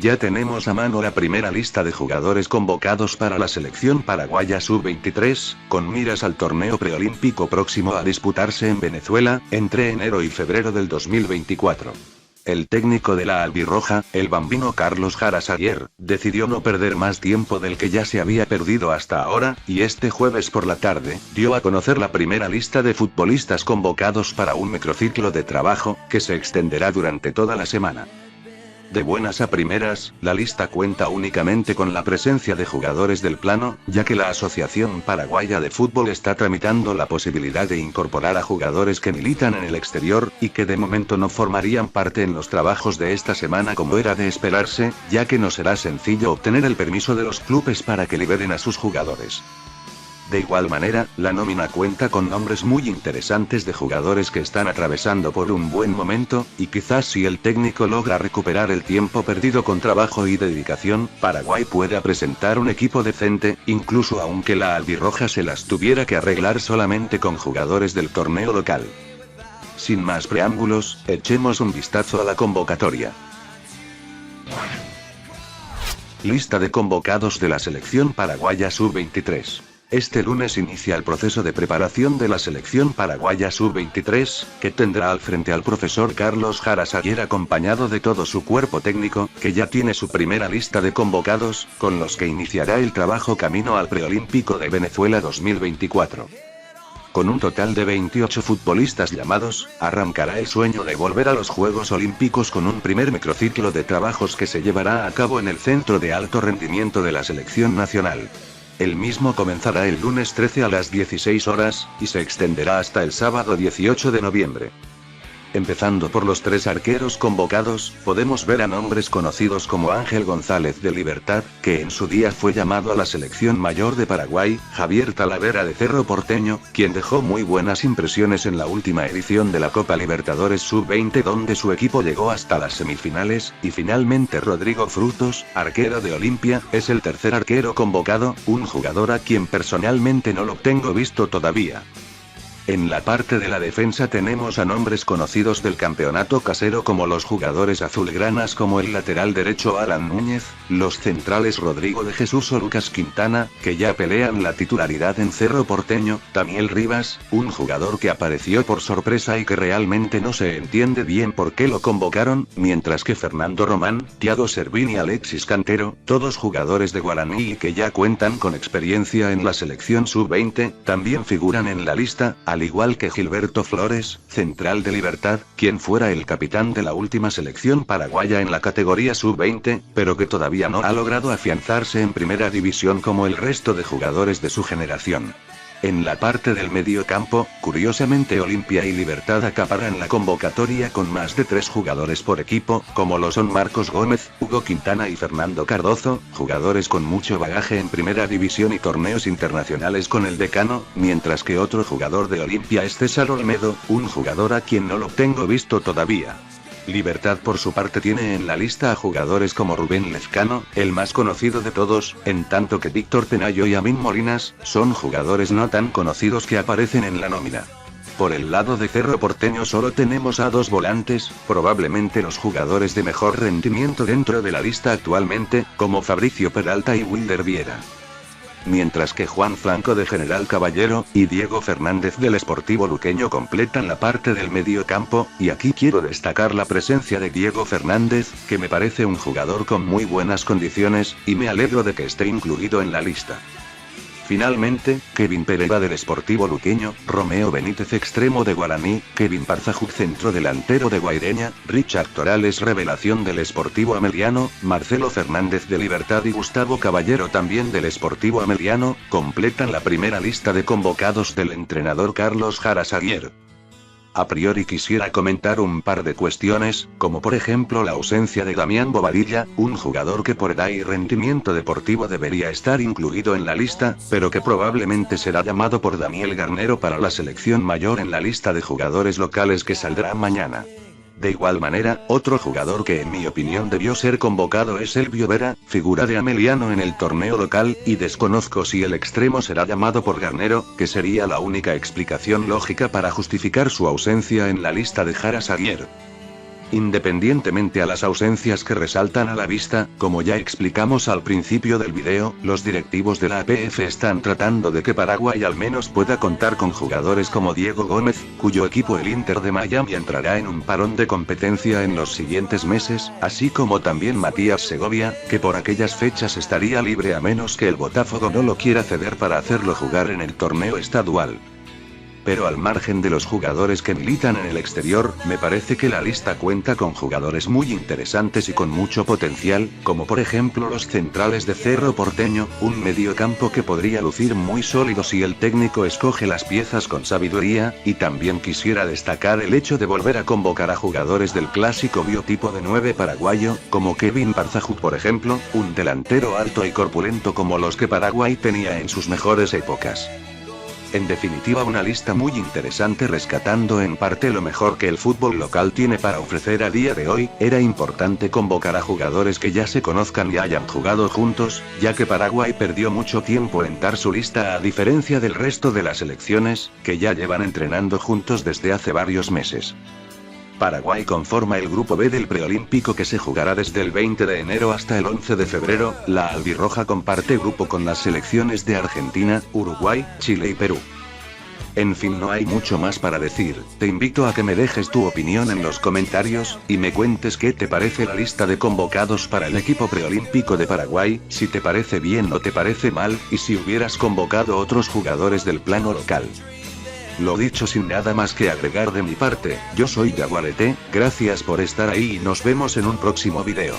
Ya tenemos a mano la primera lista de jugadores convocados para la selección paraguaya sub-23, con miras al torneo preolímpico próximo a disputarse en Venezuela, entre enero y febrero del 2024. El técnico de la albirroja, el bambino Carlos Jara Saguier, decidió no perder más tiempo del que ya se había perdido hasta ahora, y este jueves por la tarde, dio a conocer la primera lista de futbolistas convocados para un microciclo de trabajo, que se extenderá durante toda la semana. De buenas a primeras, la lista cuenta únicamente con la presencia de jugadores del plano, ya que la Asociación Paraguaya de Fútbol está tramitando la posibilidad de incorporar a jugadores que militan en el exterior, y que de momento no formarían parte en los trabajos de esta semana como era de esperarse, ya que no será sencillo obtener el permiso de los clubes para que liberen a sus jugadores. De igual manera, la nómina cuenta con nombres muy interesantes de jugadores que están atravesando por un buen momento, y quizás si el técnico logra recuperar el tiempo perdido con trabajo y dedicación, Paraguay pueda presentar un equipo decente, incluso aunque la albirroja se las tuviera que arreglar solamente con jugadores del torneo local. Sin más preámbulos, echemos un vistazo a la convocatoria. Lista de convocados de la selección paraguaya sub-23. Este lunes inicia el proceso de preparación de la selección paraguaya sub-23, que tendrá al frente al profesor Carlos Jara Saguier acompañado de todo su cuerpo técnico, que ya tiene su primera lista de convocados, con los que iniciará el trabajo camino al preolímpico de Venezuela 2024. Con un total de 28 futbolistas llamados, arrancará el sueño de volver a los Juegos Olímpicos con un primer microciclo de trabajos que se llevará a cabo en el Centro de Alto Rendimiento de la Selección Nacional. El mismo comenzará el lunes 13 a las 16 horas, y se extenderá hasta el sábado 18 de noviembre. Empezando por los 3 arqueros convocados, podemos ver a nombres conocidos como Ángel González de Libertad, que en su día fue llamado a la selección mayor de Paraguay, Javier Talavera de Cerro Porteño, quien dejó muy buenas impresiones en la última edición de la Copa Libertadores Sub-20 donde su equipo llegó hasta las semifinales, y finalmente Rodrigo Frutos, arquero de Olimpia, es el tercer arquero convocado, un jugador a quien personalmente no lo tengo visto todavía. En la parte de la defensa tenemos a nombres conocidos del campeonato casero como los jugadores azulgranas como el lateral derecho Alan Núñez, los centrales Rodrigo de Jesús o Lucas Quintana, que ya pelean la titularidad en Cerro Porteño, Daniel Rivas, un jugador que apareció por sorpresa y que realmente no se entiende bien por qué lo convocaron, mientras que Fernando Román, Thiago Servín y Alexis Cantero, todos jugadores de Guaraní y que ya cuentan con experiencia en la selección sub-20, también figuran en la lista, al igual que Gilberto Flores, central de Libertad, quien fuera el capitán de la última selección paraguaya en la categoría sub-20, pero que todavía no ha logrado afianzarse en primera división como el resto de jugadores de su generación. En la parte del medio campo, curiosamente Olimpia y Libertad acaparan la convocatoria con más de 3 jugadores por equipo, como lo son Marcos Gómez, Hugo Quintana y Fernando Cardozo, jugadores con mucho bagaje en primera división y torneos internacionales con el decano, mientras que otro jugador de Olimpia es César Olmedo, un jugador a quien no lo tengo visto todavía. Libertad por su parte tiene en la lista a jugadores como Rubén Lezcano, el más conocido de todos, en tanto que Víctor Tenayo y Amin Molinas, son jugadores no tan conocidos que aparecen en la nómina. Por el lado de Cerro Porteño solo tenemos a 2 volantes, probablemente los jugadores de mejor rendimiento dentro de la lista actualmente, como Fabricio Peralta y Wilder Viera. Mientras que Juan Franco de General Caballero, y Diego Fernández del Sportivo Luqueño completan la parte del medio campo, y aquí quiero destacar la presencia de Diego Fernández, que me parece un jugador con muy buenas condiciones, y me alegro de que esté incluido en la lista. Finalmente, Kevin Pereira del Sportivo Luqueño, Romeo Benítez extremo de Guaraní, Kevin Parzajuc centro delantero de Guaireña, Richard Torales revelación del Sportivo Ameliano, Marcelo Fernández de Libertad y Gustavo Caballero también del Sportivo Ameliano, completan la primera lista de convocados del entrenador Carlos Jara Saguier. A priori quisiera comentar un par de cuestiones, como por ejemplo la ausencia de Damián Bobadilla, un jugador que por edad y rendimiento deportivo debería estar incluido en la lista, pero que probablemente será llamado por Daniel Garnero para la selección mayor en la lista de jugadores locales que saldrá mañana. De igual manera, otro jugador que en mi opinión debió ser convocado es Elvio Vera, figura de Ameliano en el torneo local, y desconozco si el extremo será llamado por Garnero, que sería la única explicación lógica para justificar su ausencia en la lista de Jara Saguier. Independientemente a las ausencias que resaltan a la vista, como ya explicamos al principio del video, los directivos de la APF están tratando de que Paraguay al menos pueda contar con jugadores como Diego Gómez, cuyo equipo el Inter de Miami entrará en un parón de competencia en los siguientes meses, así como también Matías Segovia, que por aquellas fechas estaría libre a menos que el Botafogo no lo quiera ceder para hacerlo jugar en el torneo estadual. Pero al margen de los jugadores que militan en el exterior, me parece que la lista cuenta con jugadores muy interesantes y con mucho potencial, como por ejemplo los centrales de Cerro Porteño, un mediocampo que podría lucir muy sólido si el técnico escoge las piezas con sabiduría, y también quisiera destacar el hecho de volver a convocar a jugadores del clásico biotipo de 9 paraguayo, como Kevin Barzaju por ejemplo, un delantero alto y corpulento como los que Paraguay tenía en sus mejores épocas. En definitiva, una lista muy interesante rescatando en parte lo mejor que el fútbol local tiene para ofrecer a día de hoy. Era importante convocar a jugadores que ya se conozcan y hayan jugado juntos, ya que Paraguay perdió mucho tiempo en dar su lista a diferencia del resto de las selecciones, que ya llevan entrenando juntos desde hace varios meses. Paraguay conforma el grupo B del preolímpico que se jugará desde el 20 de enero hasta el 11 de febrero, la albirroja comparte grupo con las selecciones de Argentina, Uruguay, Chile y Perú. En fin, no hay mucho más para decir, te invito a que me dejes tu opinión en los comentarios, y me cuentes qué te parece la lista de convocados para el equipo preolímpico de Paraguay, si te parece bien o te parece mal, y si hubieras convocado otros jugadores del plano local. Lo dicho, sin nada más que agregar de mi parte, yo soy Jaguarete, gracias por estar ahí y nos vemos en un próximo video.